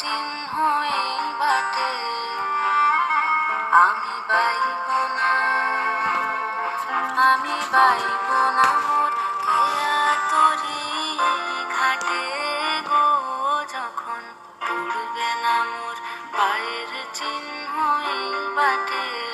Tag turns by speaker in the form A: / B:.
A: চিহ্নই বাটে আমি বাইব না মোর খেয়া তরি ঘাটে গো যখন পড়বে না মোর পায়ের চিহ্নই বাটে।